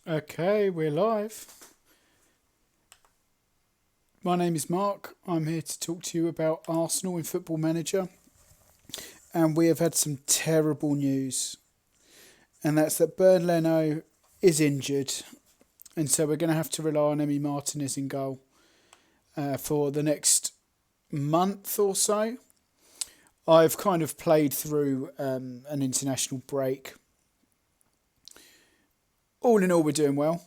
Okay, we're live. My name is Mark. I'm here to talk to you about Arsenal in Football Manager. And we have had some terrible news. And that's that Bernd Leno is injured. And so we're going to have to rely on Emi Martinez in goal for the next month or so. I've kind of played through an international break. All in all, we're doing well.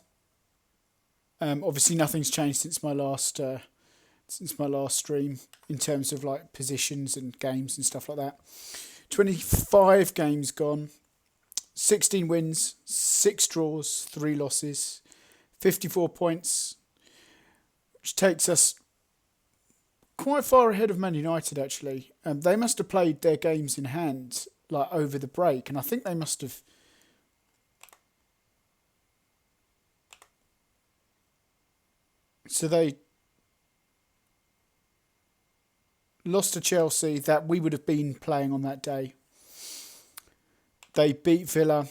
Obviously, nothing's changed since my last stream in terms of like positions and games and stuff like that. 25 games gone, 16 wins, 6 draws, 3 losses, 54 points, which takes us quite far ahead of Man United actually. They must have played their games in hand like over the break, and I think they must have. So they lost to Chelsea that we would have been playing on that day. They beat Villa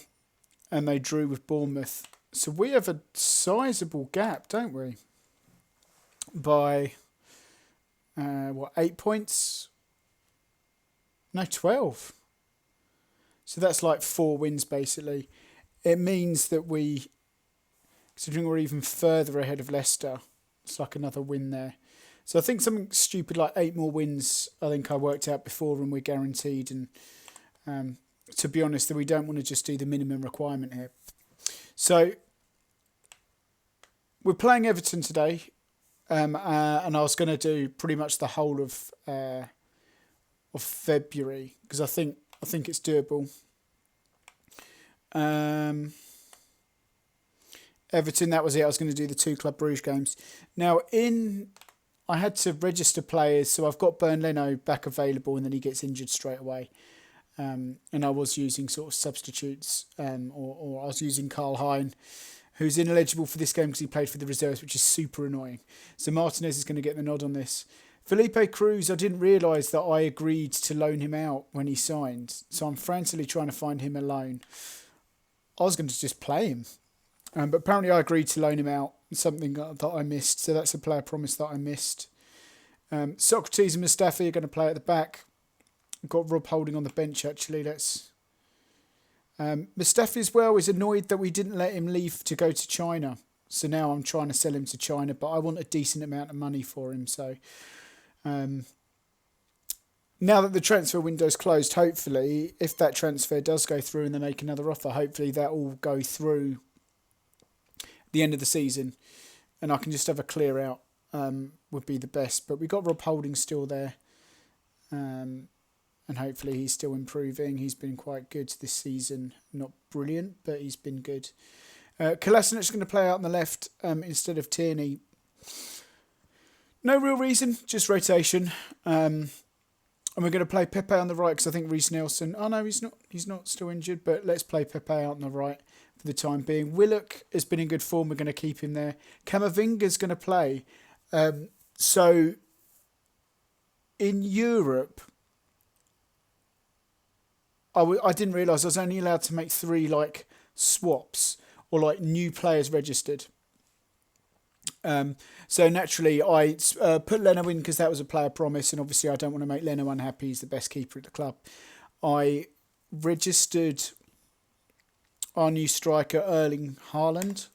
and they drew with Bournemouth. So we have a sizable gap, don't we? By, 8 points? No, 12. So that's like 4 wins basically. It means that considering we're even further ahead of Leicester, it's like another win there. So I think something stupid like 8 more wins, I think I worked out before, and we're guaranteed. And to be honest, that we don't want to just do the minimum requirement here. So we're playing Everton today, and I was going to do pretty much the whole of February because I think it's doable. Everton, that was it. I was going to do the 2 Club Brugge games. Now I had to register players, so I've got Bernd Leno back available, and then he gets injured straight away. And I was using sort of substitutes, or I was using Carl Hein, who's ineligible for this game because he played for the reserves, which is super annoying. So Martinez is going to get the nod on this. Felipe Cruz, I didn't realise that I agreed to loan him out when he signed, so I'm frantically trying to find him a loan. I was going to just play him. But apparently I agreed to loan him out, something that I missed. So that's a player promise that I missed. Socrates and Mustafi are going to play at the back. I've got Rob Holding on the bench, actually. Mustafi as well is annoyed that we didn't let him leave to go to China. So now I'm trying to sell him to China, but I want a decent amount of money for him. So now that the transfer window's closed, hopefully, if that transfer does go through and they make another offer, hopefully that will go through the end of the season, and I can just have a clear out would be the best. But we got Rob Holding still there, and hopefully he's still improving. He's been quite good this season, not brilliant, but he's been good. Kolasinac is going to play out on the left instead of Tierney. No real reason, just rotation. And we're going to play Pepe on the right because I think Reece Nelson. Oh no, he's not. He's not still injured, but let's play Pepe out on the right for the time being. Willock has been in good form. We're going to keep him there. Camavinga's going to play. So in Europe, I didn't realise I was only allowed to make 3 like swaps or like new players registered. So naturally, I put Leno in because that was a player promise, and obviously I don't want to make Leno unhappy. He's the best keeper at the club. I registered our new striker, Erling Haaland,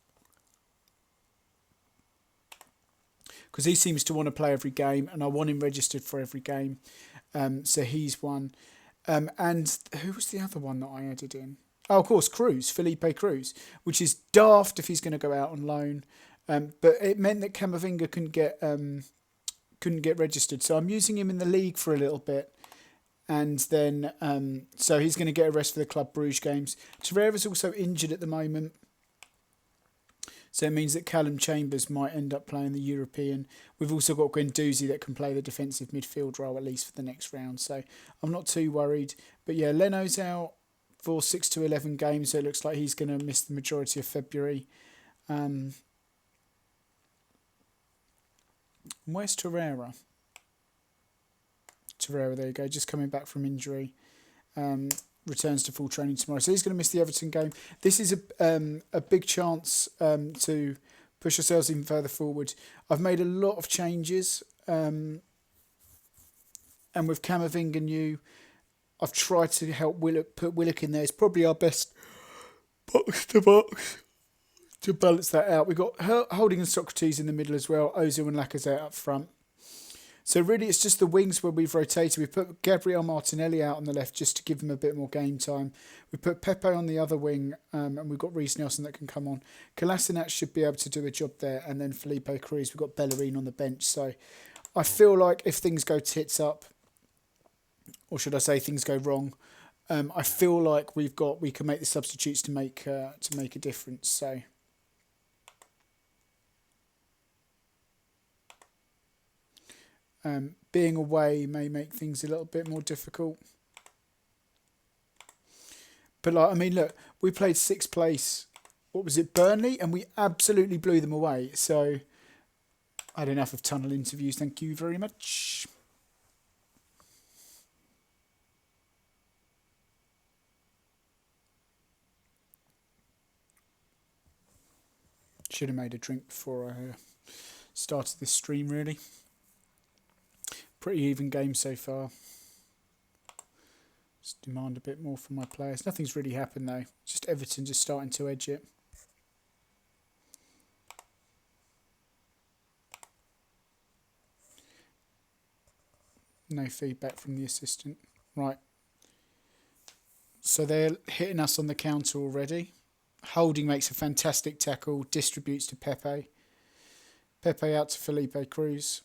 because he seems to want to play every game, and I want him registered for every game. So he's one. And who was the other one that I added in? Oh, of course, Felipe Cruz, which is daft if he's going to go out on loan. But it meant that Camavinga couldn't get registered. So I'm using him in the league for a little bit. And then, so he's going to get a rest for the Club Brugge games. Torreira's also injured at the moment. So it means that Callum Chambers might end up playing the European. We've also got Guendouzi that can play the defensive midfield role, at least for the next round. So I'm not too worried. But yeah, Leno's out for 6 to 11 games. So it looks like he's going to miss the majority of February. Where's Torreira? Torreira, there you go, just coming back from injury. returns to full training tomorrow. So he's going to miss the Everton game. This is a big chance to push ourselves even further forward. I've made a lot of changes. And with Camavinga new, I've tried to help Willock, put Willock in there. It's probably our best box to box to balance that out. We've got Holding and Socrates in the middle as well, Ozil and Lacazette up front. So really it's just the wings where we've rotated. We've put Gabriel Martinelli out on the left just to give him a bit more game time. We put Pepe on the other wing, and we've got Reece Nelson that can come on. Kolasinac should be able to do a job there, and then Felipe Cruz. We've got Bellerin on the bench. So I feel like if things go tits up, or should I say things go wrong, I feel like we can make the substitutes to make a difference. So being away may make things a little bit more difficult. But like, I mean, look, we played sixth place. What was it, Burnley, and we absolutely blew them away. So I had enough of tunnel interviews. Thank you very much. Should have made a drink before I started this stream, really. Pretty even game so far. Just demand a bit more from my players. Nothing's really happened though. Just Everton just starting to edge it. No feedback from the assistant. Right. So they're hitting us on the counter already. Holding makes a fantastic tackle. Distributes to Pepe. Pepe out to Felipe Cruz.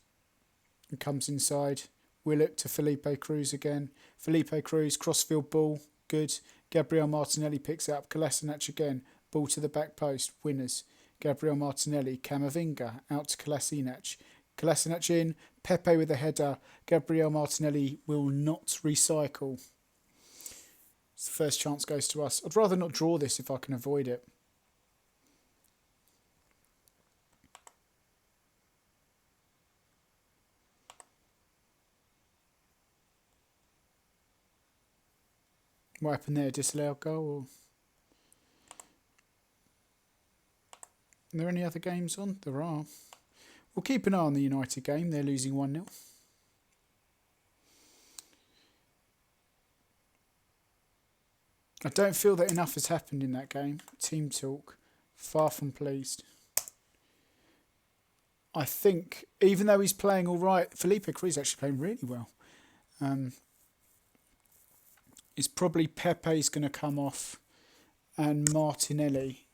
And comes inside. Willock to Felipe Cruz again. Felipe Cruz, crossfield ball. Good. Gabriel Martinelli picks it up. Kolasinac again. Ball to the back post. Winners. Gabriel Martinelli. Camavinga out to Kolasinac. Kolasinac in. Pepe with a header. Gabriel Martinelli will not recycle. So the first chance goes to us. I'd rather not draw this if I can avoid it. What happened there? Disallowed goal? Or... Are there any other games on? There are. We'll keep an eye on the United game. They're losing 1-0. I don't feel that enough has happened in that game. Team talk. Far from pleased. I think, even though he's playing all right, Felipe Cruz is actually playing really well. It's probably Pepe's going to come off and Martinelli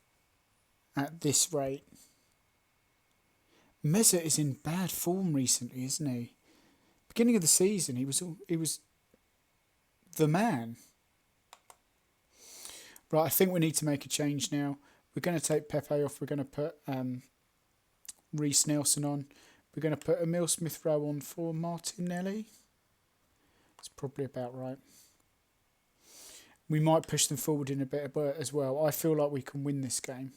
at this rate. Mesut is in bad form recently, isn't he? Beginning of the season, he was the man. Right, I think we need to make a change now. We're going to take Pepe off. We're going to put Reece Nelson on. We're going to put Emile Smith-Rowe on for Martinelli. It's probably about right. We might push them forward in a bit as well. I feel like we can win this game.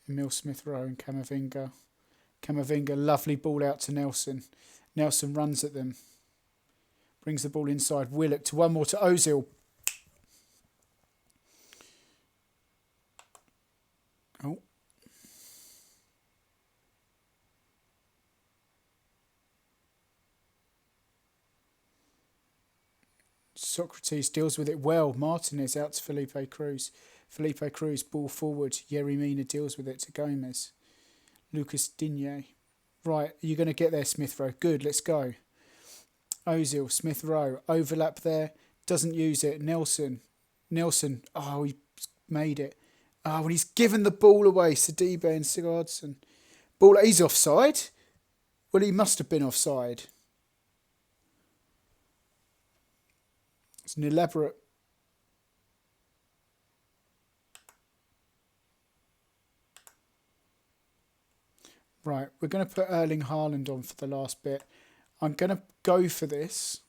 Emile Smith-Rowe and Camavinga. Camavinga, lovely ball out to Nelson. Nelson runs at them. Brings the ball inside. Willock to one more to Ozil. Oh. Socrates deals with it well. Martinez out to Felipe Cruz. Felipe Cruz, ball forward. Yerry Mina deals with it to Gomez. Lucas Digne. Right, you're going to get there, Smith-Rowe. Good, let's go. Ozil, Smith-Rowe. Overlap there. Doesn't use it. Nelson. Oh, he made it. Oh, when he's given the ball away. Sidibe and Sigurdsson. Ball, he's offside. Well, he must have been offside. It's an elaborate... Right, we're going to put Erling Haaland on for the last bit. I'm going to go for this.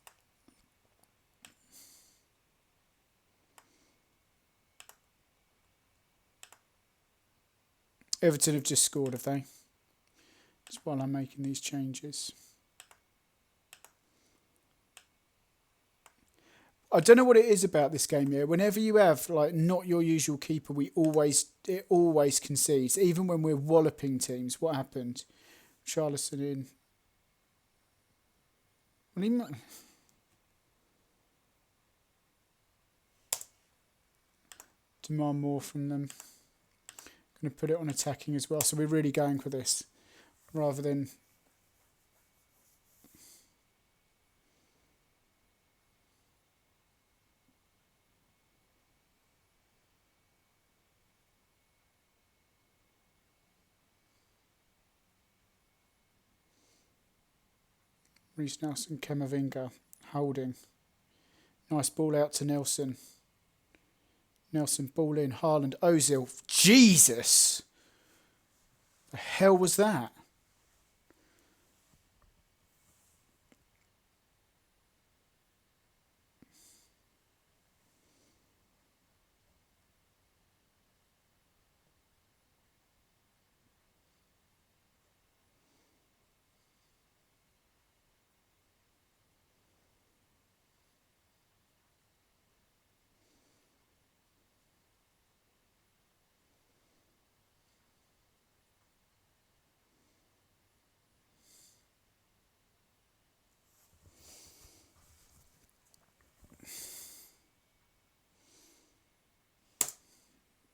Everton have just scored, have they? Just while I'm making these changes. I don't know what it is about this game, yeah. Whenever you have like not your usual keeper, it always concedes. Even when we're walloping teams, what happened? Charlison in. Well, he might demand more from them. Going to put it on attacking as well. So we're really going for this rather than. Reece Nelson, Kamavinga, holding. Nice ball out to Nelson. Nelson, ball in. Haaland, Ozil. Jesus! The hell was that?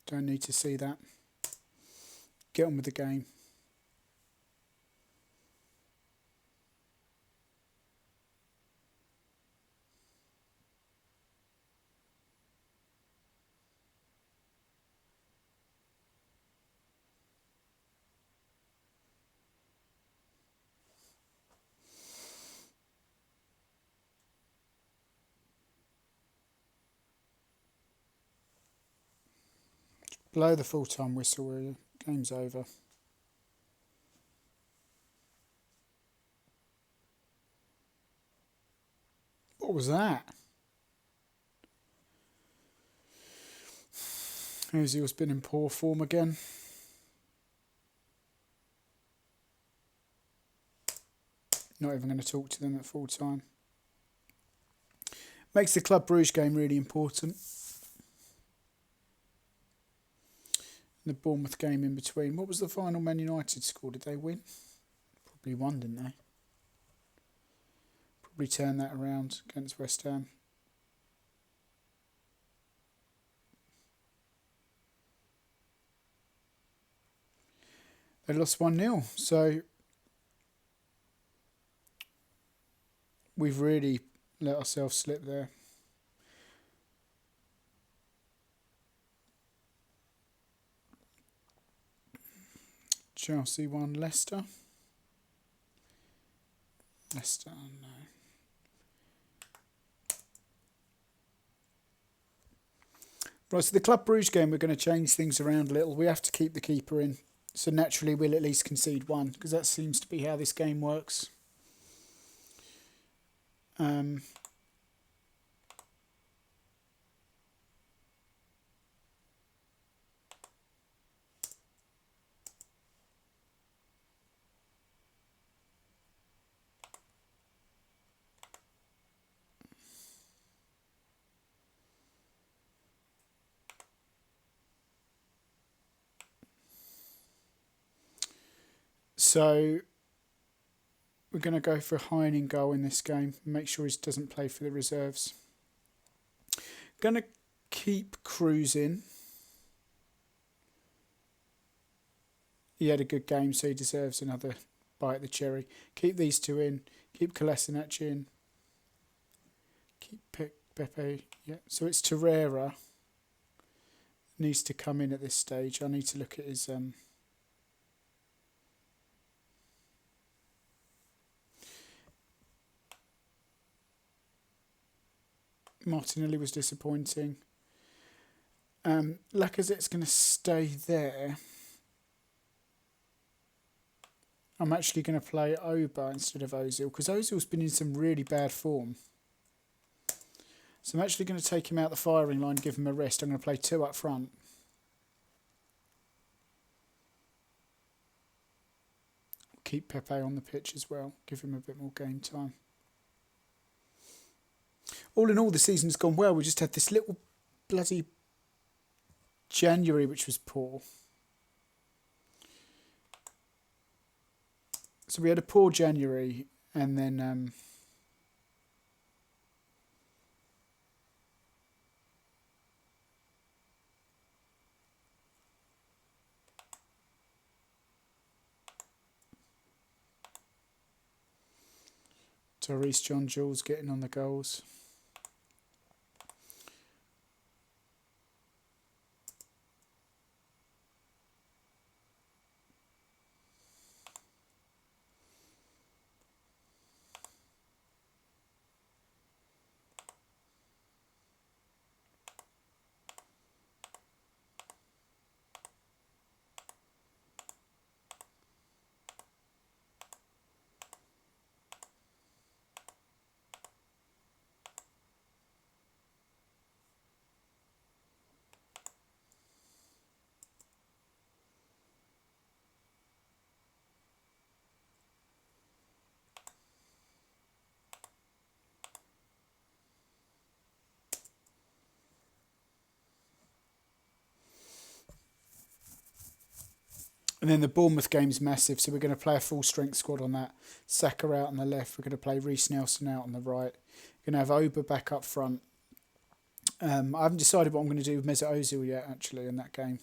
Don't need to see that. Get on with the game. Blow the full-time whistle, will you? Game's over. What was that? Ozil's been in poor form again. Not even going to talk to them at full time. Makes the Club Brugge game really important. The Bournemouth game in between. What was the final Man United score? Did they win? Probably won, didn't they? Probably turned that around against West Ham. They lost 1-0. So we've really let ourselves slip there. Chelsea won. Leicester. Leicester, no. Right, so the Club Brugge game, we're going to change things around a little. We have to keep the keeper in. So naturally, we'll at least concede one, because that seems to be how this game works. So we're going to go for a Hine goal in this game. Make sure he doesn't play for the reserves. Going to keep Cruz in. He had a good game, so he deserves another bite of the cherry. Keep these two in. Keep Kolasinac in. Keep Pepe. Yeah. So it's Torreira. Needs to come in at this stage. I need to look at his... Martinelli was disappointing. Lacazette's going to stay there. I'm actually going to play Oba instead of Ozil, because Ozil's been in some really bad form. So I'm actually going to take him out the firing line, give him a rest. I'm going to play two up front. keep Pepe on the pitch as well, give him a bit more game time. All in all, the season's gone well. We just had this little bloody January which was poor. So we had a poor January, and then Tyrese John Jules getting on the goals. And then the Bournemouth game's massive, so we're going to play a full-strength squad on that. Saka out on the left. We're going to play Reece Nelson out on the right. We're going to have Oba back up front. I haven't decided what I'm going to do with Mesut Ozil yet, actually, in that game.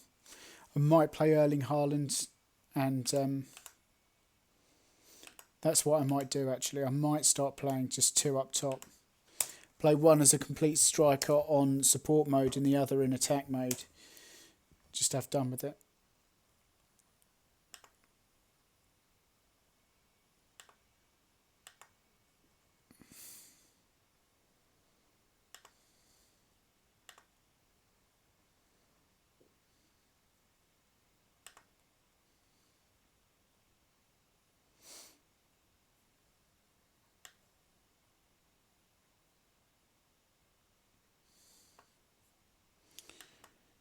I might play Erling Haaland, and that's what I might do, actually. I might start playing just two up top. Play one as a complete striker on support mode and the other in attack mode. Just have done with it.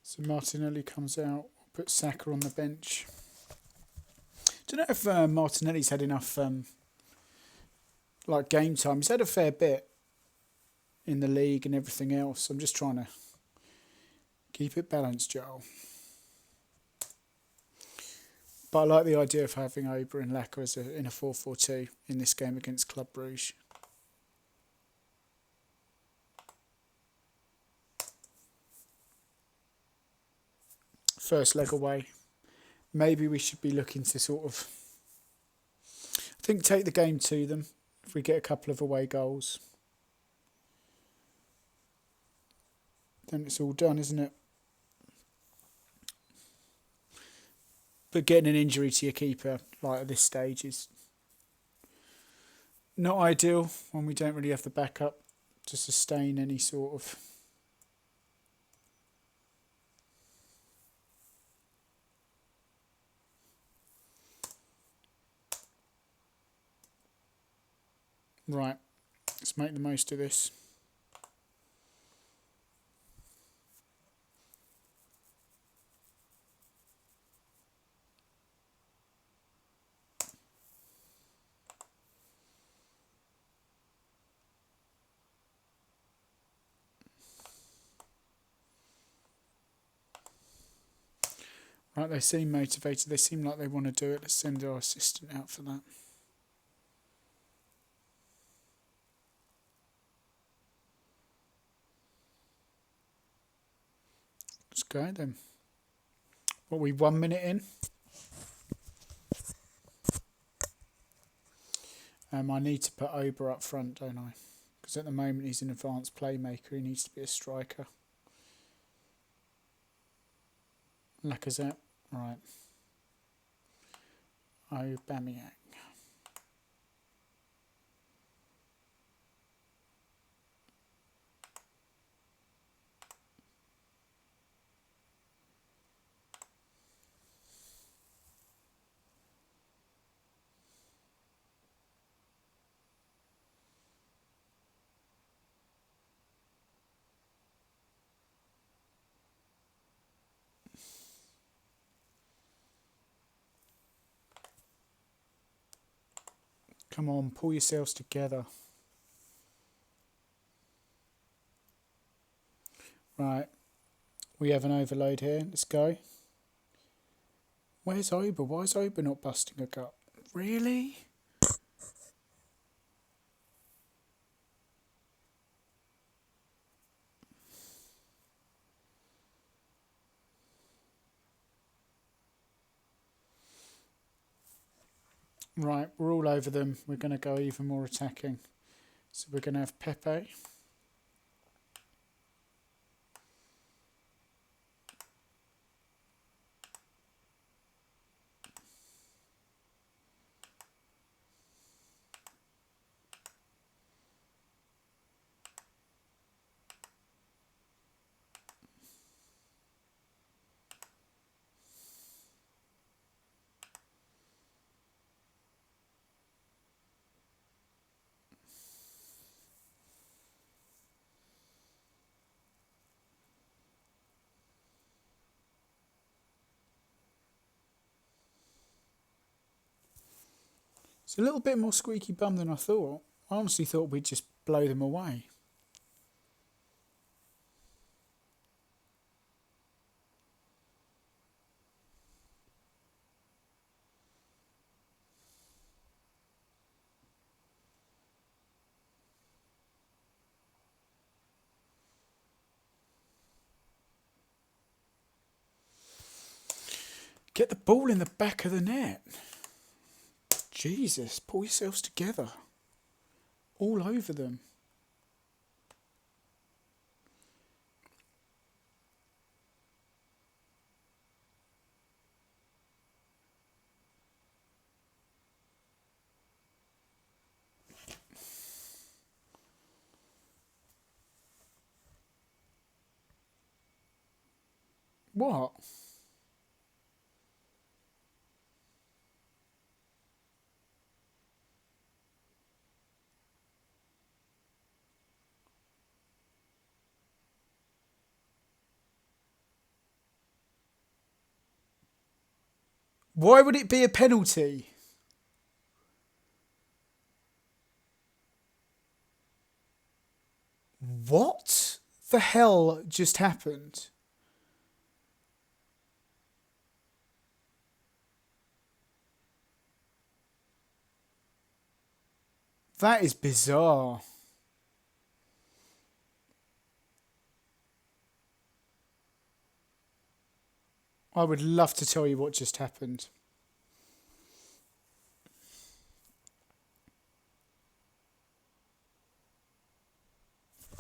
So Martinelli comes out, put Saka on the bench. Don't know if Martinelli's had enough game time. He's had a fair bit in the league and everything else. I'm just trying to keep it balanced, Joel. But I like the idea of having Oba and Laka in a 4-4-2 in this game against Club Brugge. First leg away. Maybe we should be looking to sort of, I think, take the game to them if we get a couple of away goals. Then it's all done, isn't it? But getting an injury to your keeper at this stage is not ideal when we don't really have the backup to sustain any sort of right. Let's make the most of this. Right, they seem motivated. They seem like they want to do it. Let's send our assistant out for that. Let's go then. What, we 1 minute in? I need to put Oba up front, don't I? Because at the moment he's an advanced playmaker. He needs to be a striker. Lacazette, right. Aubameyang. Come on, pull yourselves together. Right, we have an overload here. Let's go. Where's Oba? Why is Oba not busting a gut? Really? Right, we're all over them. We're going to go even more attacking. So we're going to have Pepe. It's a little bit more squeaky bum than I thought. I honestly thought we'd just blow them away. Get the ball in the back of the net. Jesus, pull yourselves together. All over them. What? Why would it be a penalty? What the hell just happened? That is bizarre. I would love to tell you what just happened.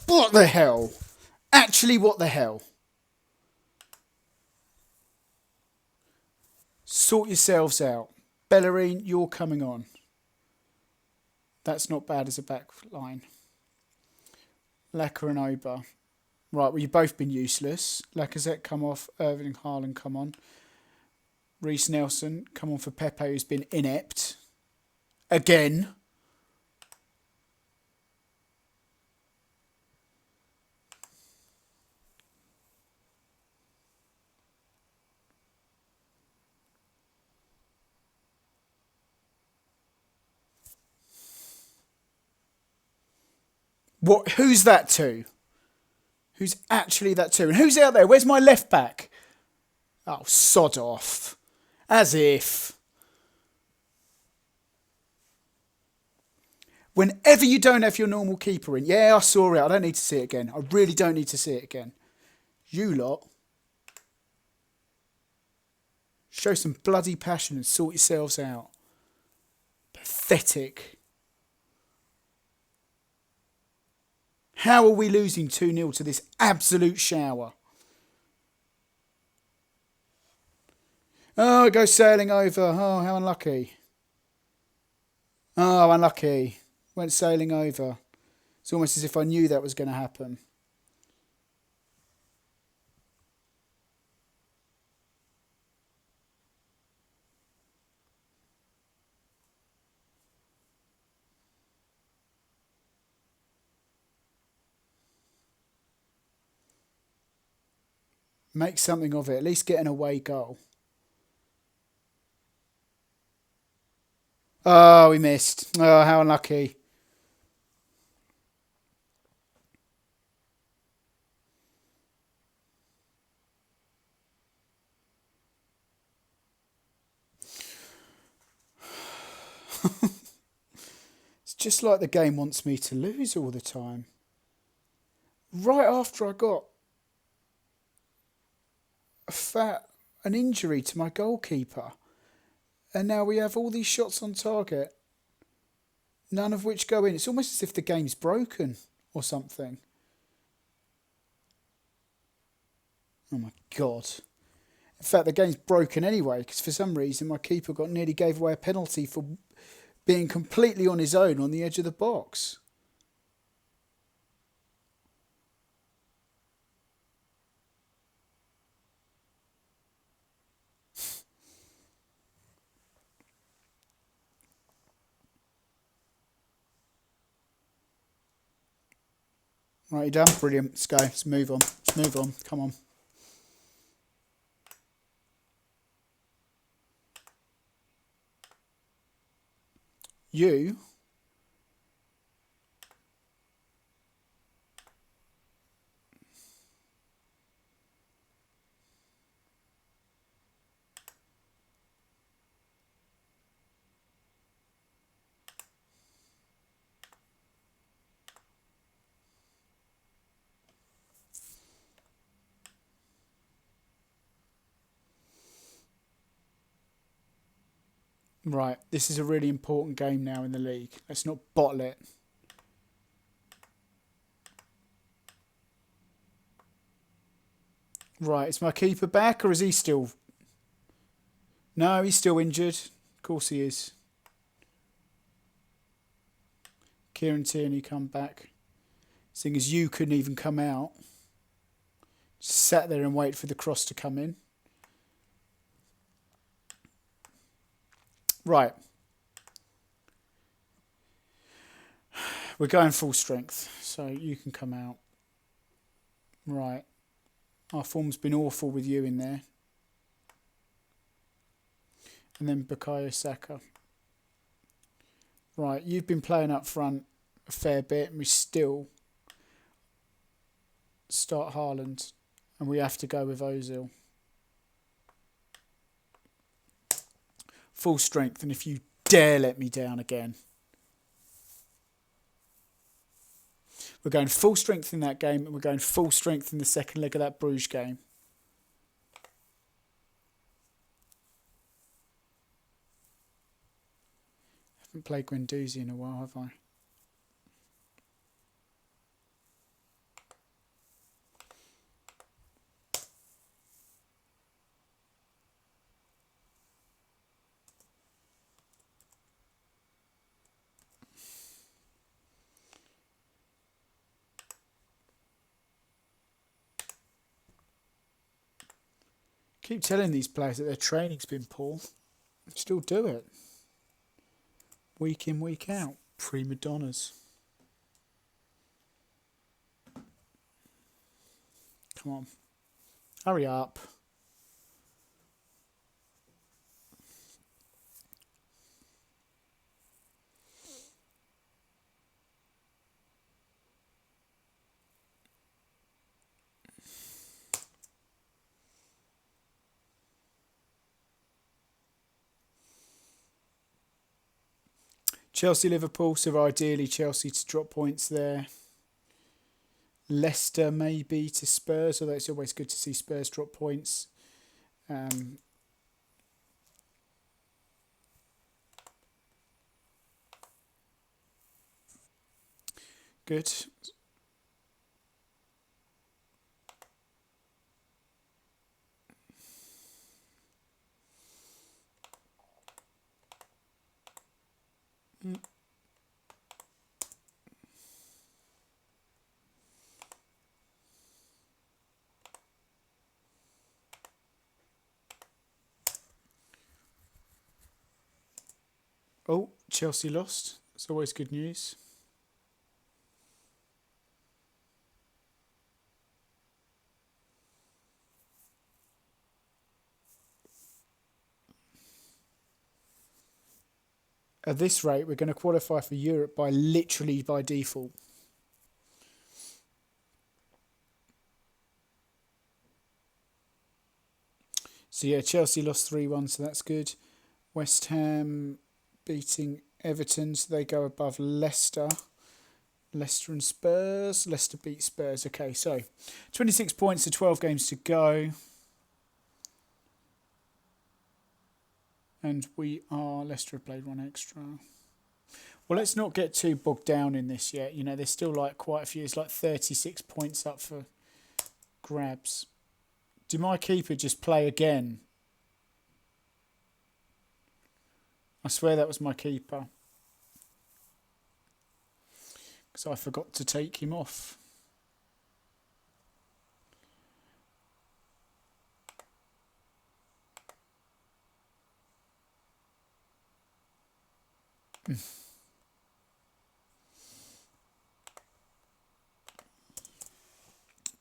What the hell? Actually, what the hell? Sort yourselves out. Bellerin, you're coming on. That's not bad as a back line. Lacquer and Oba. Right, well, you've both been useless. Lacazette, come off. Irving Haaland, come on. Reece Nelson, come on for Pepe, who's been inept. Again. What? Who's that to? Who's actually that to? And who's out there? Where's my left back? Oh, sod off. As if. Whenever you don't have your normal keeper in. Yeah, I saw it. I don't need to see it again. I really don't need to see it again. You lot. Show some bloody passion and sort yourselves out. Pathetic. How are we losing 2-0 to this absolute shower? Oh, it goes sailing over. Oh, how unlucky. Oh, unlucky. Went sailing over. It's almost as if I knew that was going to happen. Make something of it. At least get an away goal. Oh, we missed. Oh, how unlucky. It's just like the game wants me to lose all the time. Right after I got a an injury to my goalkeeper, and now we have all these shots on target, none of which go in. It's almost as if the game's broken or something. Oh my god. In fact, the game's broken anyway, because for some reason my keeper nearly gave away a penalty for being completely on his own on the edge of the box. Right, you done? Brilliant. Let's go. Let's move on. Let's move on. Come on. You? Right, this is a really important game now in the league. Let's not bottle it. Right, is my keeper back or is he still... No, he's still injured. Of course he is. Kieran Tierney come back. Seeing as you couldn't even come out. Just sat there and wait for the cross to come in. Right. We're going full strength, so you can come out. Right. Our form's been awful with you in there. And then Bukayo Saka. Right, you've been playing up front a fair bit, and we still start Haaland, and we have to go with Ozil. Full strength, and if you dare let me down again. We're going full strength in that game, and we're going full strength in the second leg of that Bruges game. I haven't played Guendouzi in a while, have I? Keep telling these players that their training's been poor. Still do it. Week in, week out. Prima donnas. Come on. Hurry up. Chelsea-Liverpool, so ideally Chelsea to drop points there. Leicester maybe to Spurs, although it's always good to see Spurs drop points. Good. Oh, Chelsea lost. It's always good news. At this rate, we're going to qualify for Europe literally by default. So yeah, Chelsea lost 3-1, so that's good. West Ham beating Everton, so they go above Leicester. Leicester and Spurs. Leicester beat Spurs. Okay, so 26 points to 12 games to go. And Leicester have played one extra. Well, let's not get too bogged down in this yet. You know, there's still like quite a few. It's like 36 points up for grabs. Did my keeper just play again? I swear that was my keeper. Because I forgot to take him off.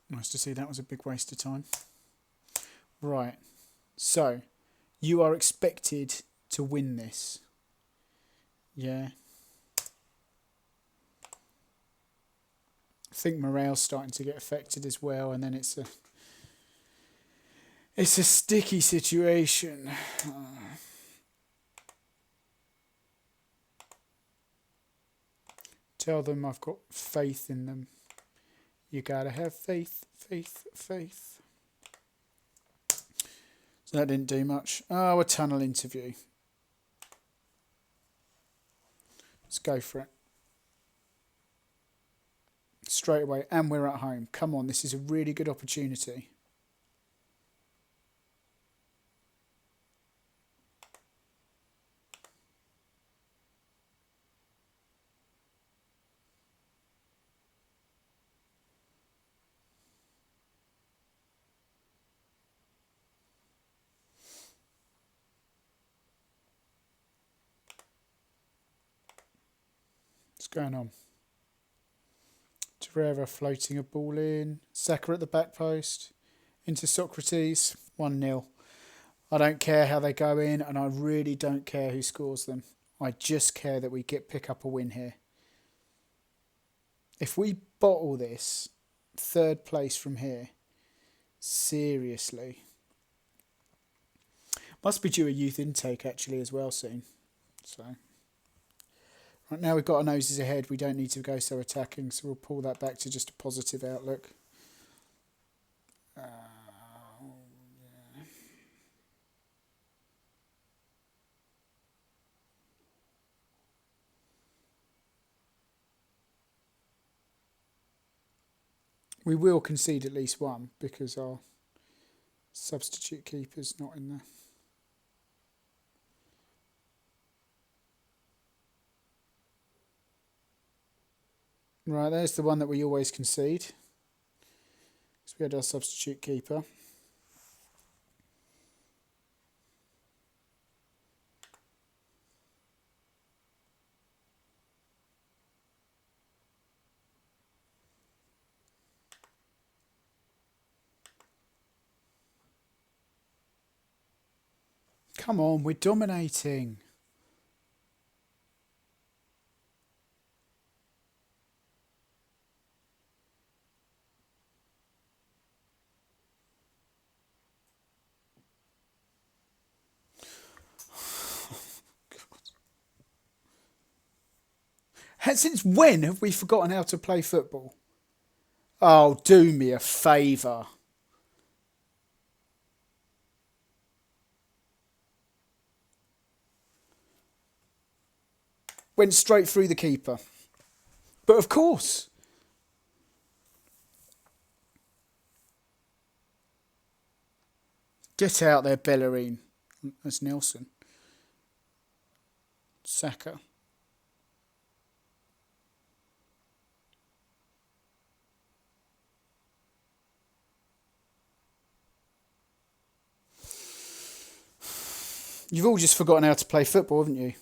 Nice to see that was a big waste of time. Right. So, you are expected to win this. Yeah. I think morale's starting to get affected as well, and then it's a sticky situation. Tell them I've got faith in them. You gotta have faith, faith, faith. So that didn't do much. Oh, a tunnel interview. Let's go for it. Straight away, and we're at home. Come on, this is a really good opportunity. What's going on? Torreira floating a ball in. Saka at the back post. Into Socrates. 1-0. I don't care how they go in, and I really don't care who scores them. I just care that we pick up a win here. If we bottle this, 3rd place from here, seriously. Must be due a youth intake actually as well soon. So right now we've got our noses ahead. We don't need to go so attacking, so we'll pull that back to just a positive outlook. Yeah. We will concede at least one because our substitute keeper's not in there. Right, there's the one that we always concede. So we had our substitute keeper. Come on, we're dominating. Since when have we forgotten how to play football? Oh, do me a favour. Went straight through the keeper. But of course. Get out there, Bellerin. That's Nelson. Saka. You've all just forgotten how to play football, haven't you?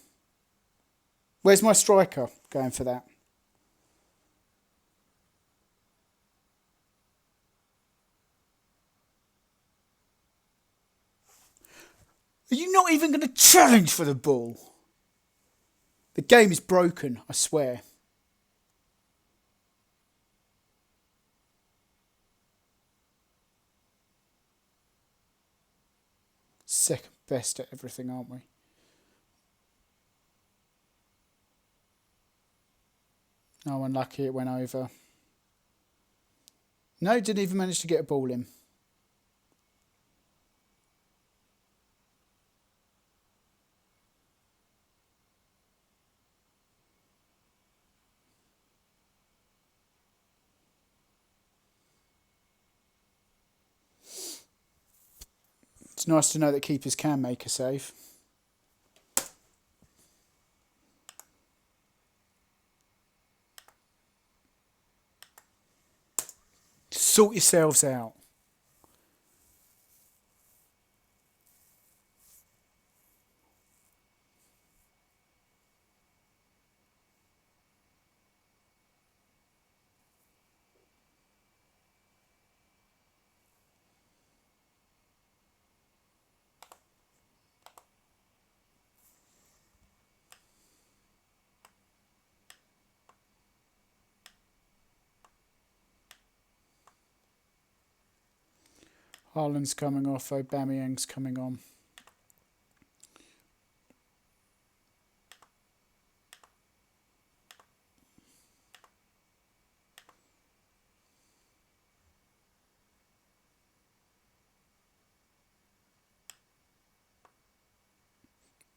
Where's my striker going for that? Are you not even going to challenge for the ball? The game is broken, I swear. Second best at everything, aren't we? Oh, unlucky it went over. No, didn't even manage to get a ball in. It's nice to know that keepers can make a save. Sort yourselves out. Haaland's coming off, Aubameyang's coming on.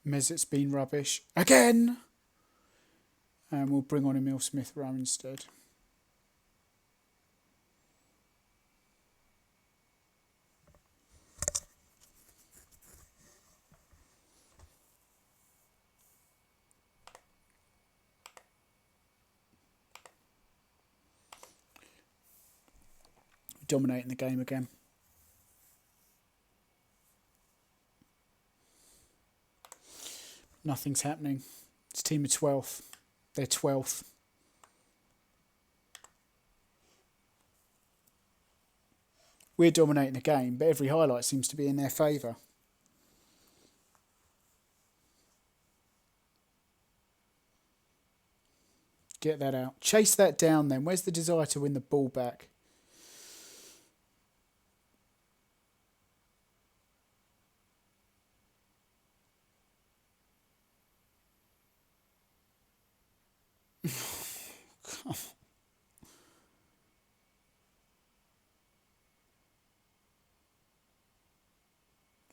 Mesut's been rubbish. Again! And we'll bring on Emil Smith-Rowe instead. Dominating the game again. Nothing's happening. It's a team of 12th. They're 12th. We're dominating the game, but every highlight seems to be in their favour. Get that out. Chase that down then. Where's the desire to win the ball back?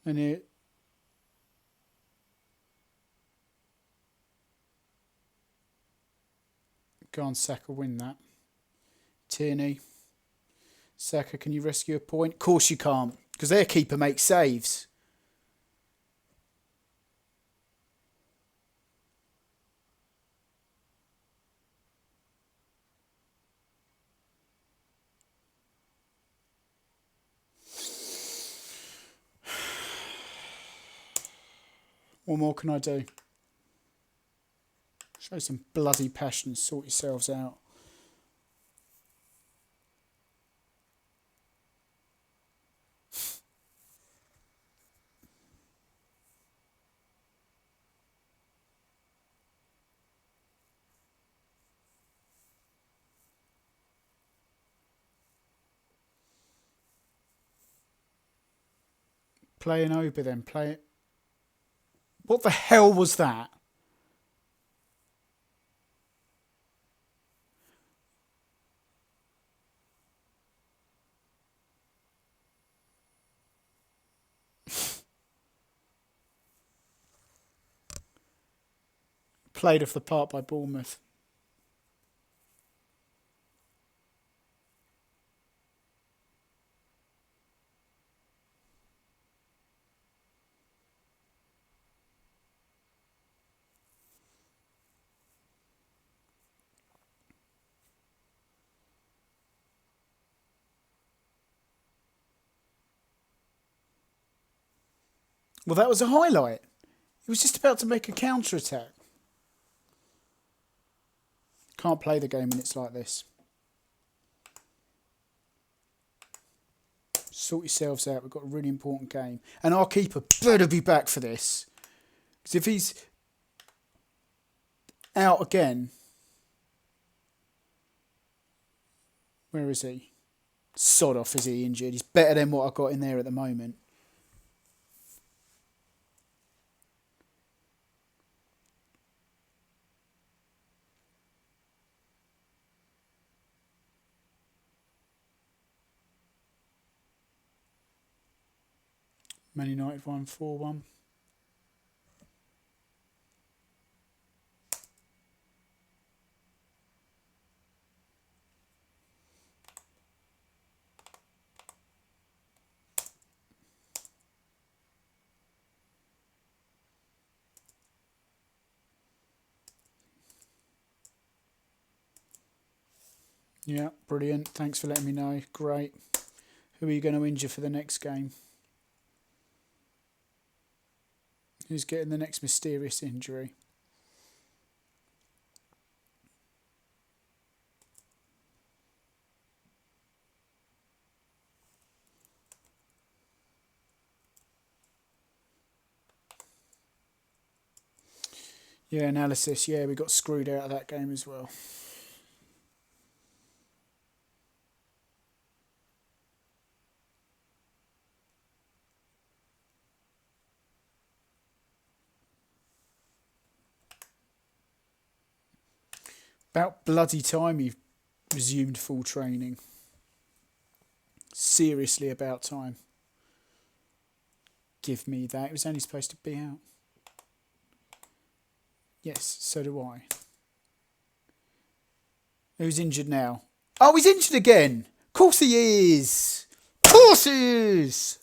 And it... Go on, Saka, win that. Tierney. Saka, can you rescue a point? Of course you can't, because their keeper makes saves. What more can I do? Show some bloody passion. Sort yourselves out. Play an over then. Play it. What the hell was that? Played off the park by Bournemouth. Well, that was a highlight. He was just about to make a counter-attack. Can't play the game when it's like this. Sort yourselves out. We've got a really important game. And our keeper better be back for this. Because if he's... out again. Where is he? Sod off, is he injured? He's better than what I've got in there at the moment. Man United won 4-1. Yeah, brilliant. Thanks for letting me know. Great. Who are you going to injure for the next game? Who's getting the next mysterious injury? Yeah, analysis. Yeah, we got screwed out of that game as well. About bloody time you've resumed full training. Seriously about time. Give me that. It was only supposed to be out. Yes, so do I. Who's injured now? Oh, he's injured again. Of course he is. Of course he is.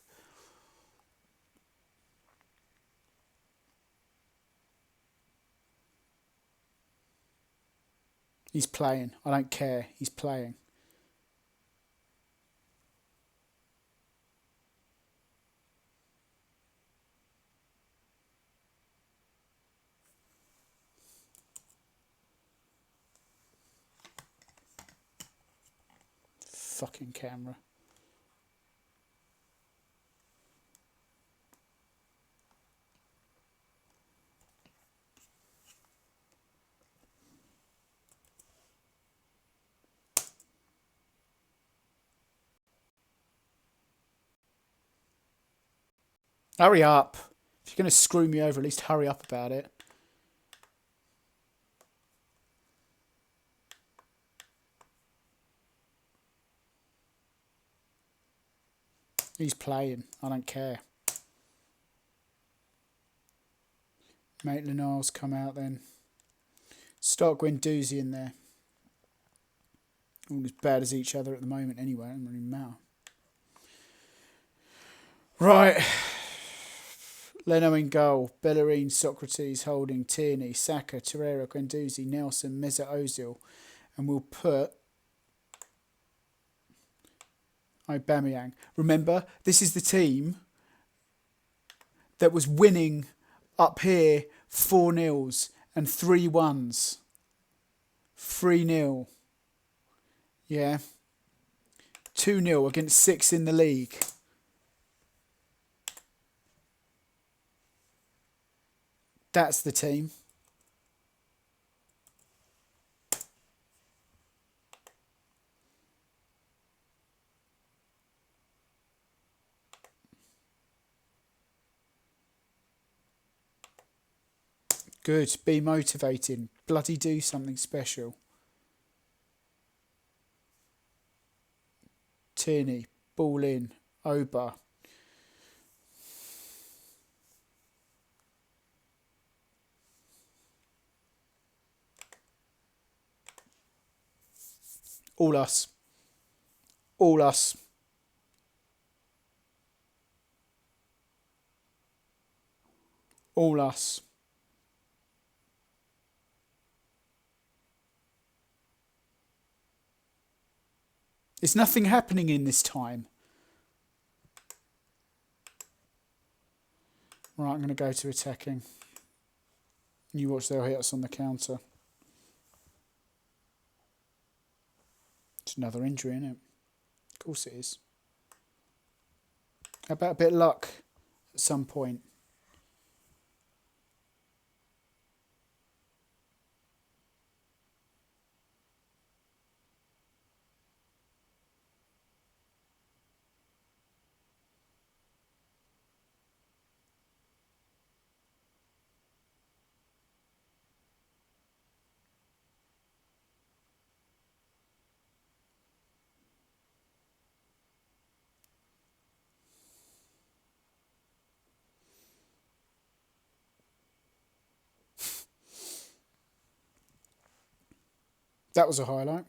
He's playing. I don't care. He's playing. Fucking camera. Hurry up. If you're going to screw me over, at least hurry up about it. He's playing. I don't care. Maitland-Niles come out then. Start Guendouzi in there. All as bad as each other at the moment anyway. It doesn't really matter. Right. Leno in goal. Bellerin, Socrates, Holding, Tierney, Saka, Torreira, Guendouzi, Nelson, Mesut Ozil. And we'll put Aubameyang. Remember, this is the team that was winning up here 4-0s and 3-1s. 3-0. Yeah. 2-0 against 6 in the league. That's the team. Good. Be motivating. Bloody do something special. Tierney. Ball in. Oba. All us. All us. All us. There's nothing happening in this time. Right, I'm going to go to attacking. You watch, they'll hit us on the counter. It's another injury, isn't it? Of course it is. How about a bit of luck at some point? That was a highlight.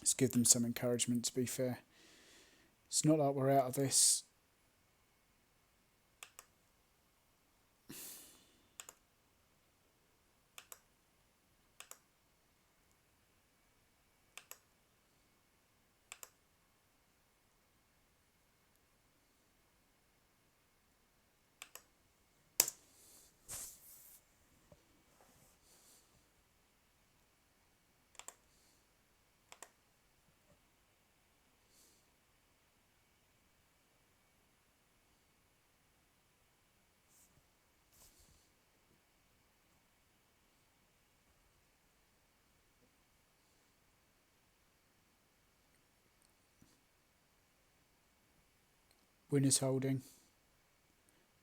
Let's give them some encouragement, to be fair. It's not like we're out of this. Winners holding.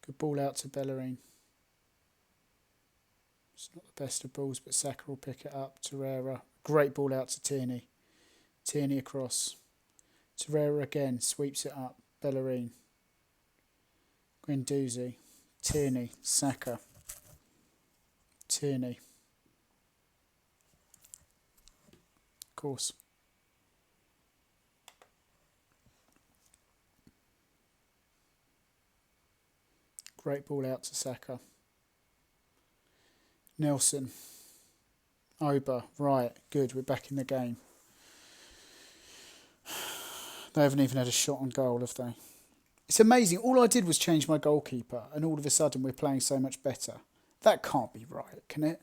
Good ball out to Bellerin. It's not the best of balls, but Saka will pick it up. Torreira. Great ball out to Tierney. Tierney across. Torreira again. Sweeps it up. Bellerin. Guendouzi. Tierney. Saka. Tierney. Of course. Great ball out to Saka. Nelson. Oba. Right. Good. We're back in the game. They haven't even had a shot on goal, have they? It's amazing. All I did was change my goalkeeper, and all of a sudden we're playing so much better. That can't be right, can it?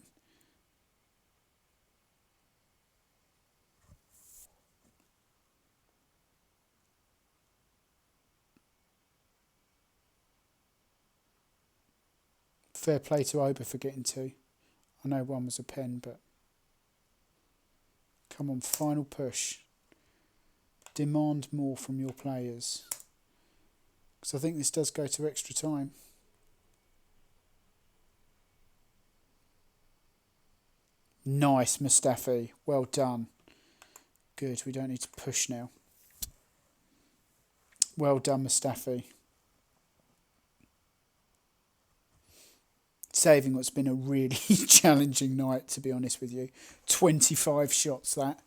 Fair play to Oba for getting two. I know one was a pen, but come on, final push. Demand more from your players. Because I think this does go to extra time. Nice, Mustafi. Well done. Good, we don't need to push now. Well done, Mustafi. Saving what's been a really challenging night, to be honest with you. 25 shots, that.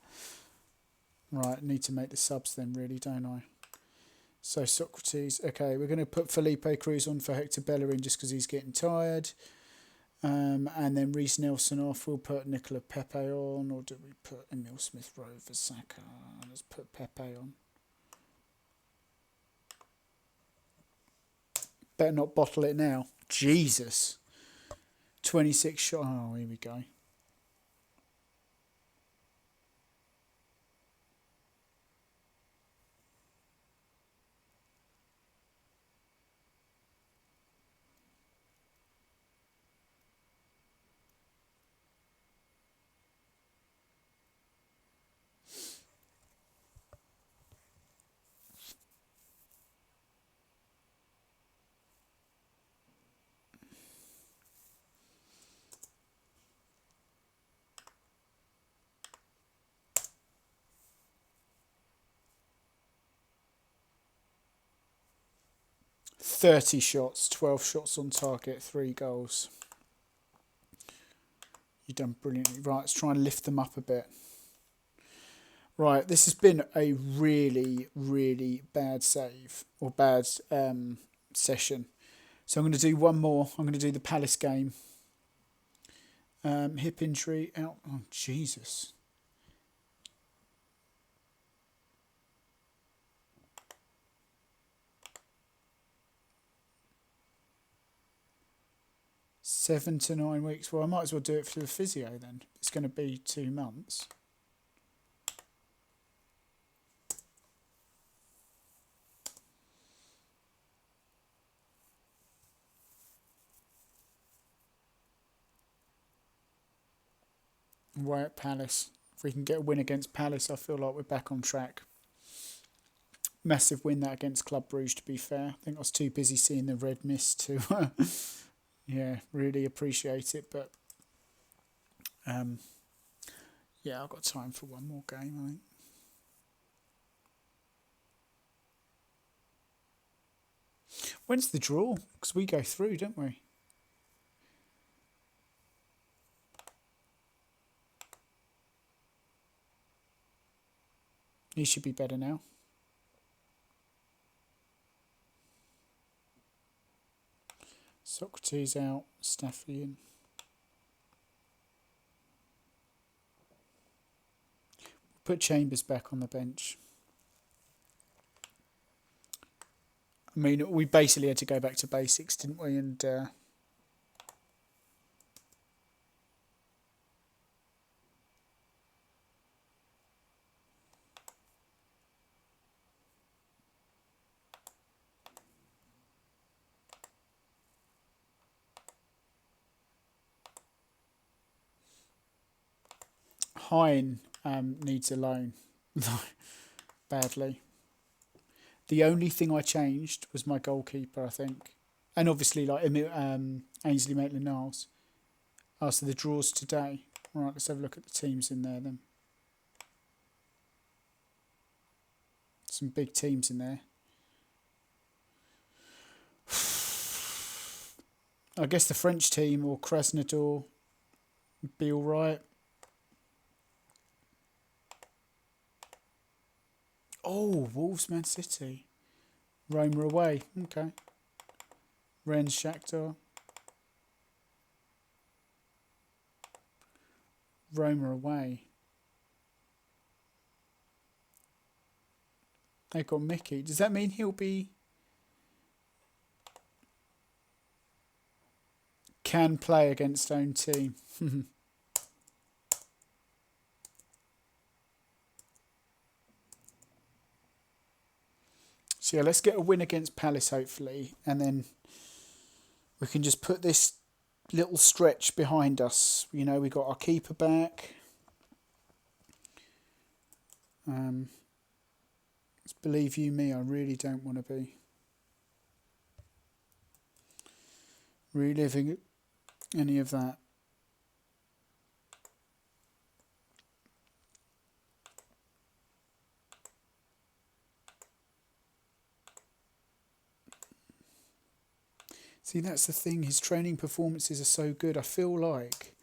Right, need to make the subs then, really, don't I? So, Socrates. Okay, we're going to put Felipe Cruz on for Hector Bellerin just because he's getting tired. And then Reece Nelson off. We'll put Nicola Pepe on, or do we put Emil Smith-Rowe for Saka? Let's put Pepe on. Better not bottle it now. Jesus. 26 shot. Oh, here we go. "30 shots, 12 shots on target, 3 goals. You've done brilliantly. Right, let's try and lift them up a bit. Right, this has been a really, really bad save, or bad session. So I'm going to do one more. I'm going to do the Palace game. Hip injury out. Oh, Jesus. 7 to 9 weeks. Well, I might as well do it for the physio then. It's going to be 2 months. Away at Palace. If we can get a win against Palace, I feel like we're back on track. Massive win that against Club Brugge, to be fair. I think I was too busy seeing the red mist to really appreciate it. But yeah, I've got time for one more game, I think. When's the draw? Because we go through, don't we? He should be better now. Socrates out, Staffy in. Put Chambers back on the bench. I mean, we basically had to go back to basics, didn't we? And Hine needs a loan badly. The only thing I changed was my goalkeeper, I think, and obviously like Ainsley Maitland-Niles. So the draws today. All right, let's have a look at the teams in there then. Some big teams in there. I guess the French team or Krasnodar would be all right. Oh, Wolves, Man City. Roma away. Okay. Rennes, Shakhtar. Roma away. They got Mickey. Does that mean he'll be... can play against own team? So yeah, let's get a win against Palace, hopefully, and then we can just put this little stretch behind us. You know, we got our keeper back. Believe you me, I really don't want to be reliving any of that. See, that's the thing. His training performances are so good. I feel like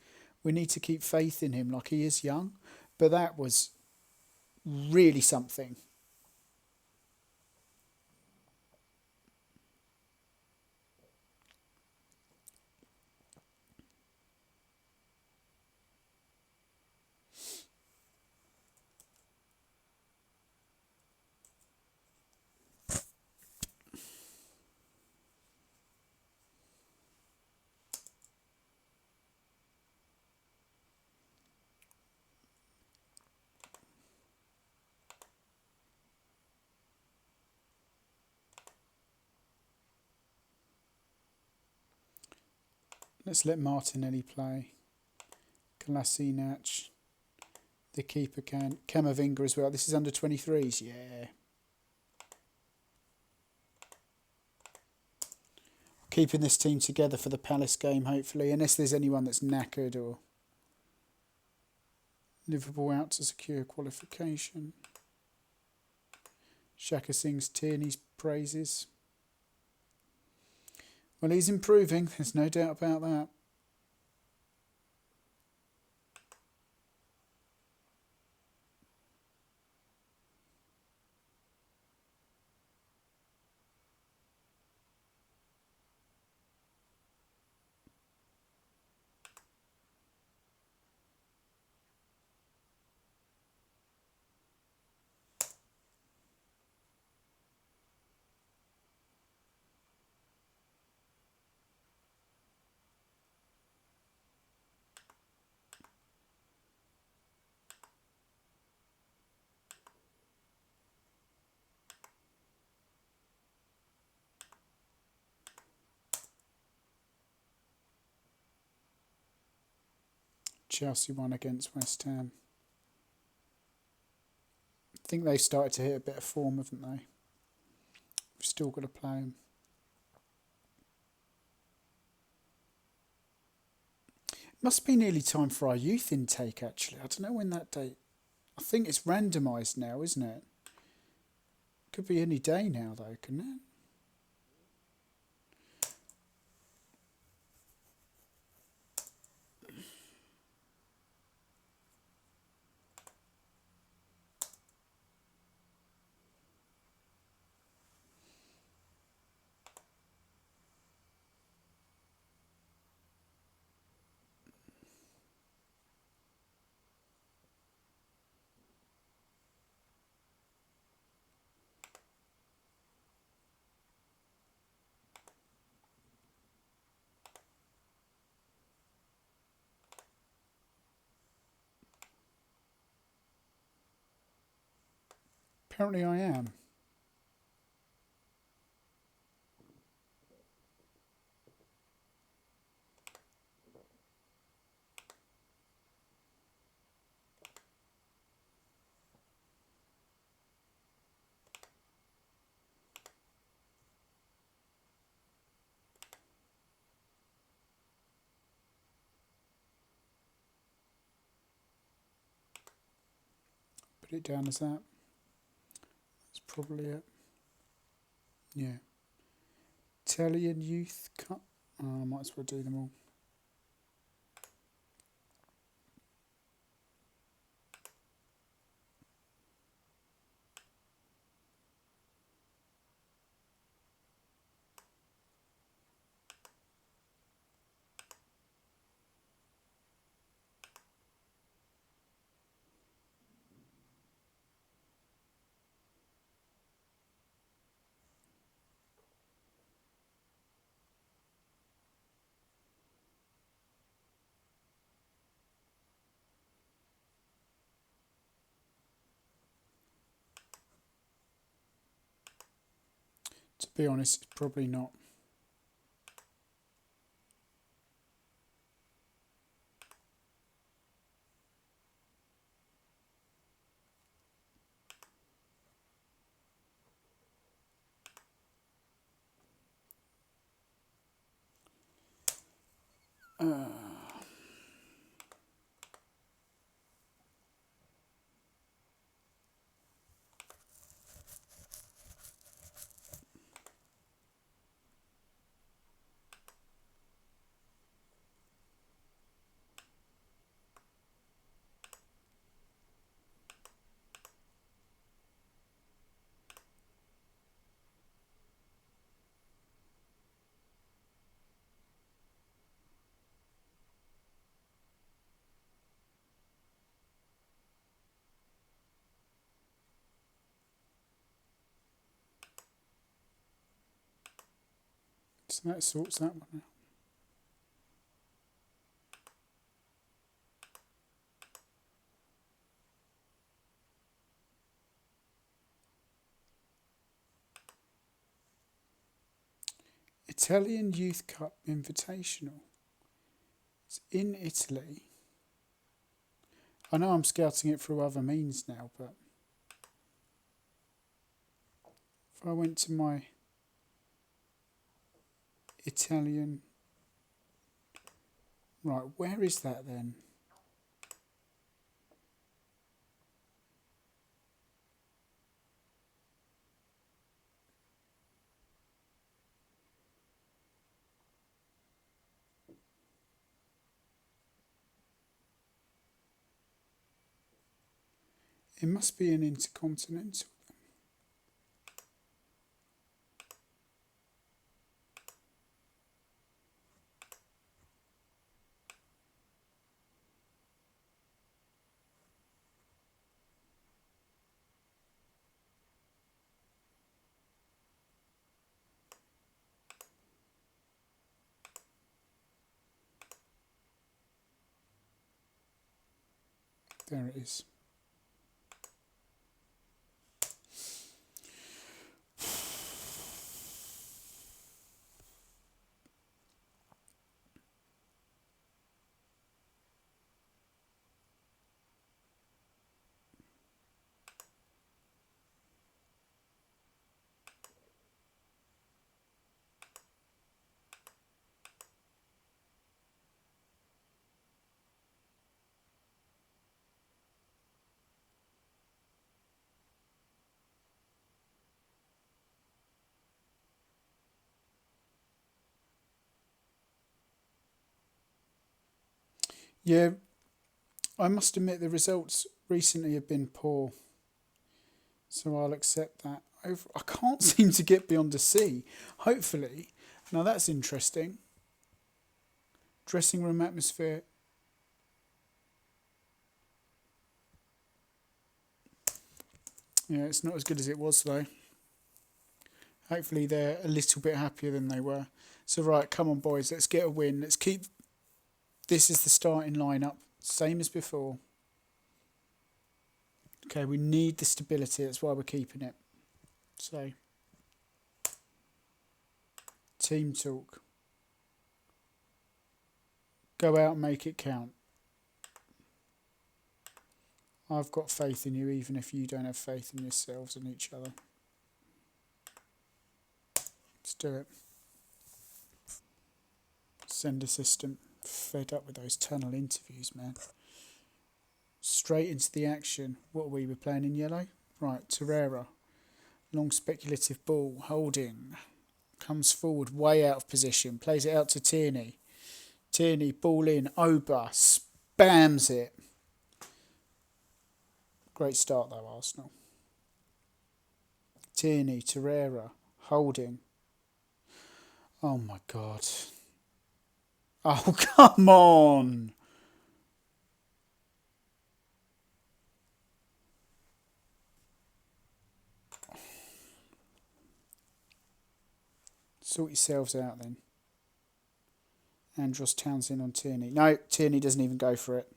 we need to keep faith in him. Like, he is young, but that was really something. Let's let Martinelli play. Kolasinac. The keeper can. Camavinga as well. This is under 23s. Yeah. Keeping this team together for the Palace game, hopefully. Unless there's anyone that's knackered or... Liverpool out to secure qualification. Shaka sings Tierney's praises. Well, he's improving. There's no doubt about that. Chelsea won against West Ham. I think they've started to hit a bit of form, haven't they? We've still got to play them. Must be nearly time for our youth intake, actually. I don't know when that date... I think it's randomised now, isn't it? Could be any day now, though, couldn't it? Apparently I am. Put it down as that. That's probably it. Yeah. Italian Youth Cup. Oh, I might as well do them all. To be honest, it's probably not. So that sorts that one out. Italian Youth Cup Invitational. It's in Italy. I know I'm scouting it through other means now, but if I went to my Italian... Right, where is that then? It must be an intercontinental. There it is. Yeah, I must admit the results recently have been poor, so I'll accept that. I can't seem to get beyond a C. Hopefully, now that's interesting. Dressing room atmosphere. Yeah, it's not as good as it was though. Hopefully they're a little bit happier than they were. So right, come on boys, let's get a win. Let's keep. This is the starting lineup, same as before. Okay, we need the stability. That's why we're keeping it. So, team talk. Go out and make it count. I've got faith in you, even if you don't have faith in yourselves and each other. Let's do it. Send assistant. Fed up with those tunnel interviews, man. Straight into the action. What are we? We're playing in yellow? Right, Torreira. Long speculative ball. Holding. Comes forward, way out of position. Plays it out to Tierney. Tierney, ball in. Oba. Spams it. Great start though, Arsenal. Tierney, Torreira. Holding. Oh my God. Oh, come on. Sort yourselves out then. Andros Townsend on Tierney. No, Tierney doesn't even go for it.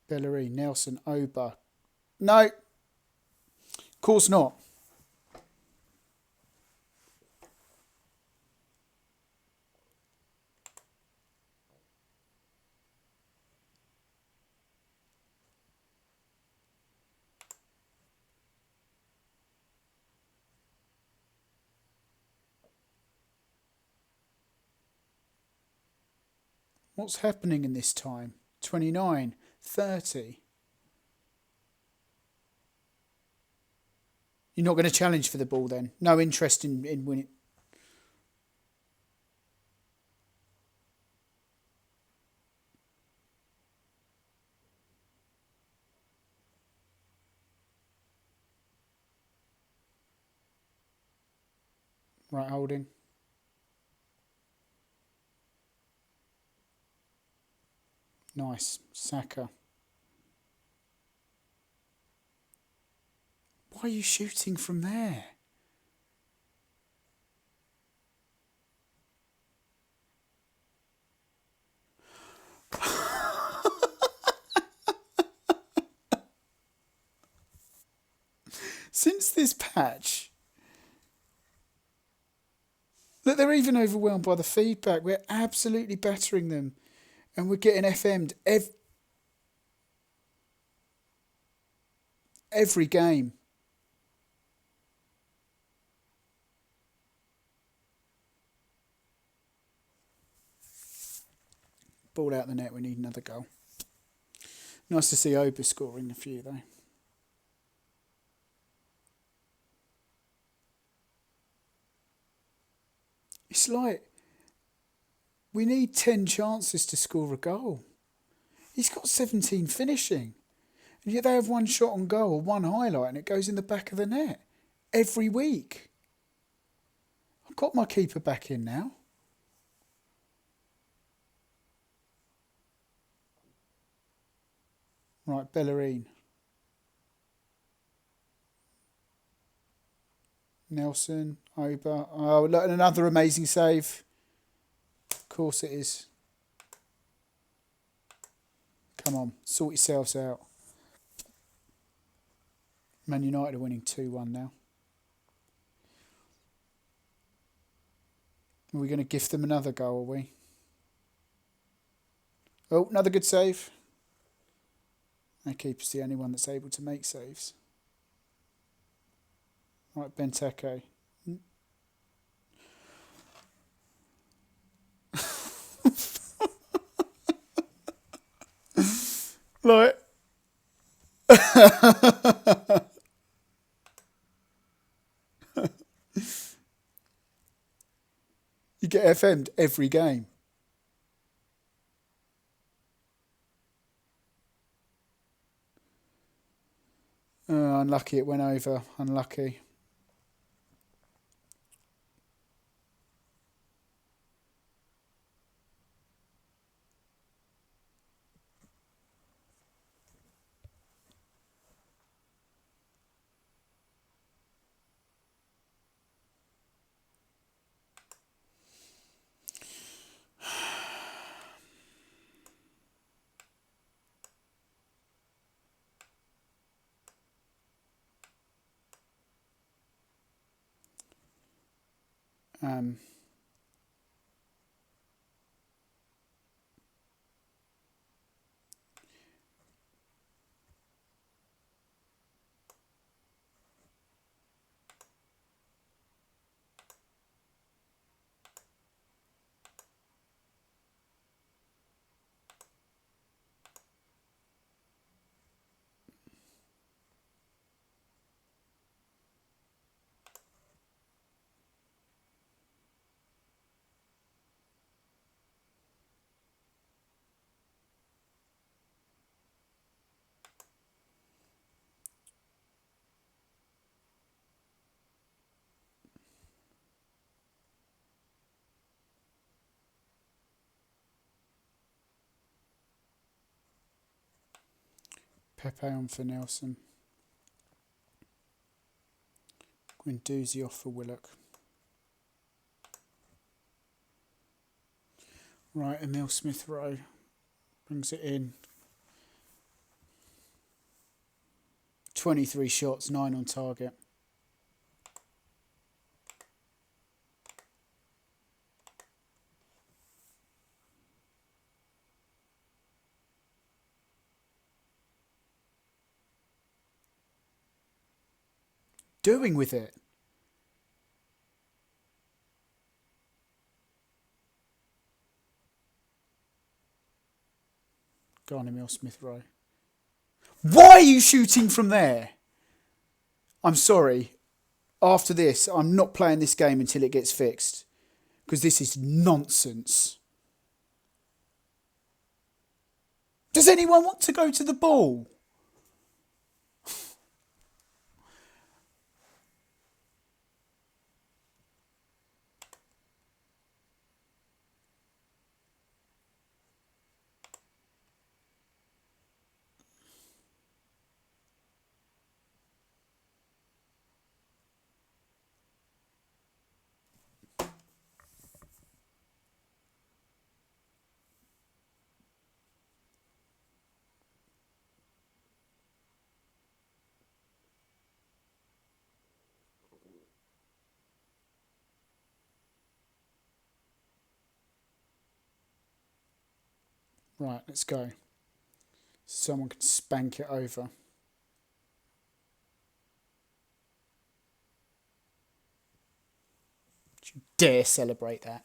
Bellerin, Nelson, Oba. No. Of course not. What's happening in this time? 29, 30. You're not going to challenge for the ball then? No interest in winning? Right, holding. Nice. Saka. Why are you shooting from there? Since this patch, that they're even overwhelmed by the feedback. We're absolutely battering them, and we're getting FM'd every game. Ball out the net. We need another goal. Nice to see Oba scoring a few though. It's like we need 10 chances to score a goal. He's got 17 finishing. And yet they have one shot on goal, one highlight, and it goes in the back of the net. Every week. I've got my keeper back in now. Right, Bellerin. Nelson, Oba. Oh, look, another amazing save. Of course it is. Come on, sort yourselves out. Man United are winning 2-1 now. Are we going to gift them another goal, are we? Oh, another good save. Our keeper's the only one that's able to make saves. Right, Benteke. Like... FM'd every game. Unlucky it went over. Unlucky. Um, Pepe on for Nelson. Guendouzi off for Willock. Right, Emil Smith Rowe brings it in. 23 shots, 9 on target. Doing with it? Go on, Emil Smith Rowe. Why are you shooting from there? I'm sorry. After this, I'm not playing this game until it gets fixed. Because this is nonsense. Does anyone want to go to the ball? Right, let's go. Someone can spank it over. Don't you dare celebrate that.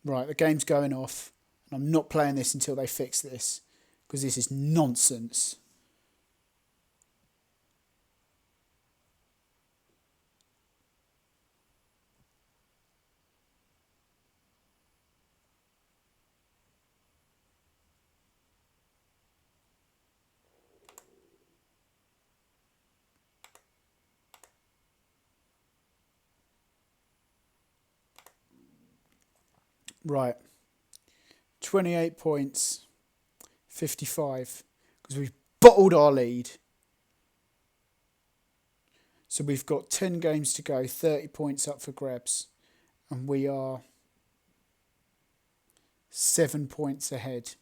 Right, the game's going off. And I'm not playing this until they fix this. Because this is nonsense. Right. 28 points. 55. Because we've bottled our lead. So we've got 10 games to go. 30 points up for grabs. And we are 7 points ahead.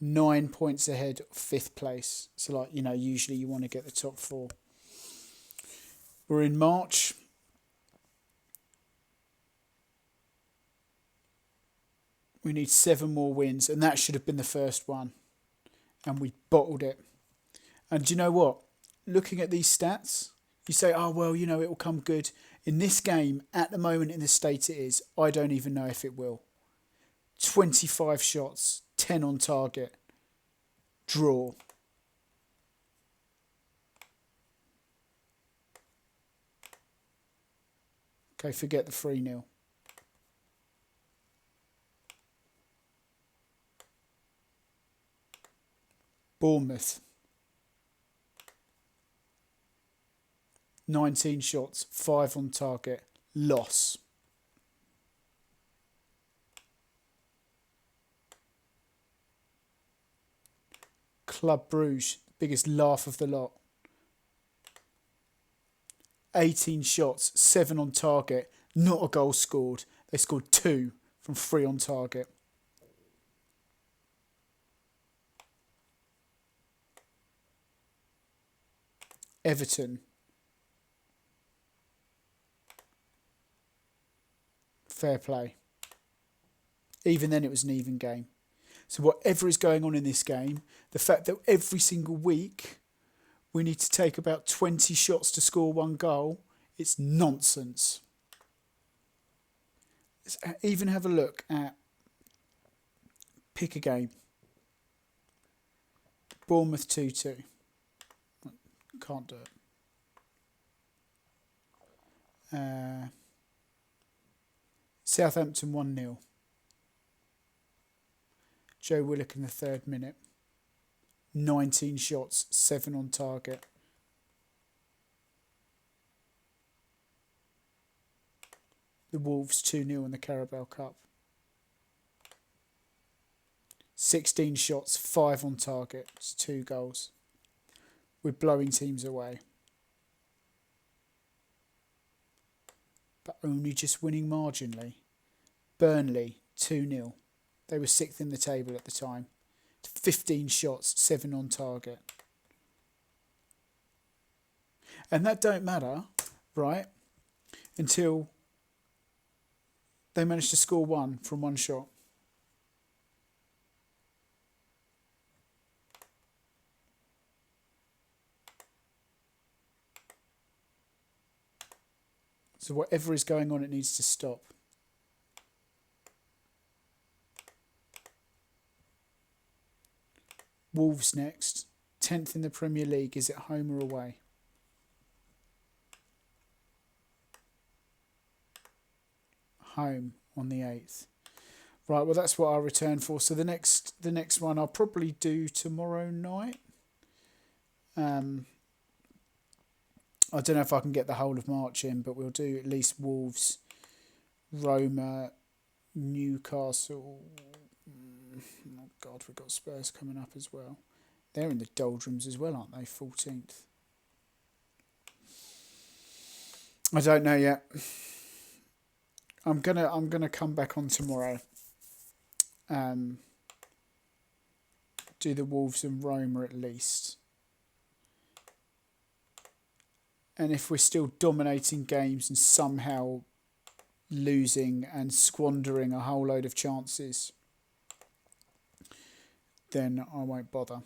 9 points ahead of 5th place. So, usually you want to get the top 4. We're in March. We need 7 more wins, and that should have been the first one. and we bottled it. And do you know what? Looking at these stats, you say, oh, well, it will come good. In this game, at the moment, in the state it is, I don't even know if it will. 25 shots, 10 on target, draw. Okay, forget the 3-0. Bournemouth. 19 shots, 5 on target, loss. Club Brugge, biggest laugh of the lot. 18 shots, 7 on target, not a goal scored. They scored 2 from 3 on target. Everton. Fair play. Even then it was an even game. So whatever is going on in this game, the fact that every single week we need to take about 20 shots to score 1 goal, it's nonsense. Let's even have a look at pick a game. Bournemouth 2-2. Can't do it. Southampton 1-0. Joe Willock in the 3rd minute. 19 shots, 7 on target. The Wolves 2-0 in the Carabao Cup. 16 shots, 5 on target. It's 2 goals. We're blowing teams away. But only just winning marginally. Burnley 2-0. They were 6th in the table at the time. 15 shots, 7 on target. And that don't matter, right? Until they managed to score 1 from 1 shot. So whatever is going on, it needs to stop. Wolves next. 10th in the Premier League. Is it home or away? Home on the 8th. Right, well that's what I'll return for. So the next one I'll probably do tomorrow night. I don't know if I can get the whole of March in, but we'll do at least Wolves, Roma, Newcastle. Oh God, we've got Spurs coming up as well. They're in the doldrums as well, aren't they? 14th. I don't know yet. I'm gonna come back on tomorrow. Do the Wolves and Roma at least. And if we're still dominating games and somehow losing and squandering a whole load of chances, then I won't bother.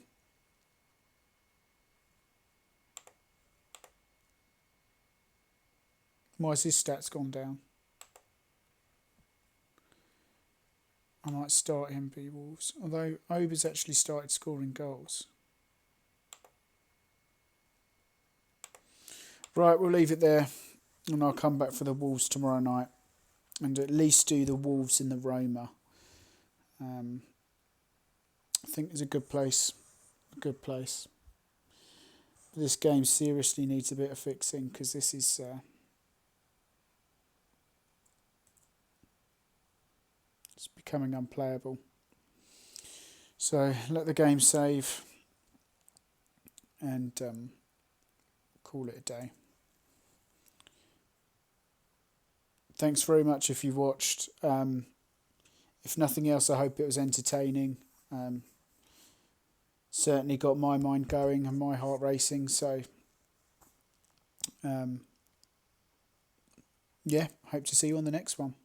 Why has his stats gone down? I might start him, B Wolves. Although Ober's actually started scoring goals. Right, we'll leave it there. And I'll come back for the Wolves tomorrow night. And at least do the Wolves in the Roma. I think it's a good place. A good place. This game seriously needs a bit of fixing because this is... it's becoming unplayable. So let the game save and call it a day. Thanks very much if you watched. If nothing else, I hope it was entertaining. Certainly got my mind going and my heart racing. So, yeah, hope to see you on the next one.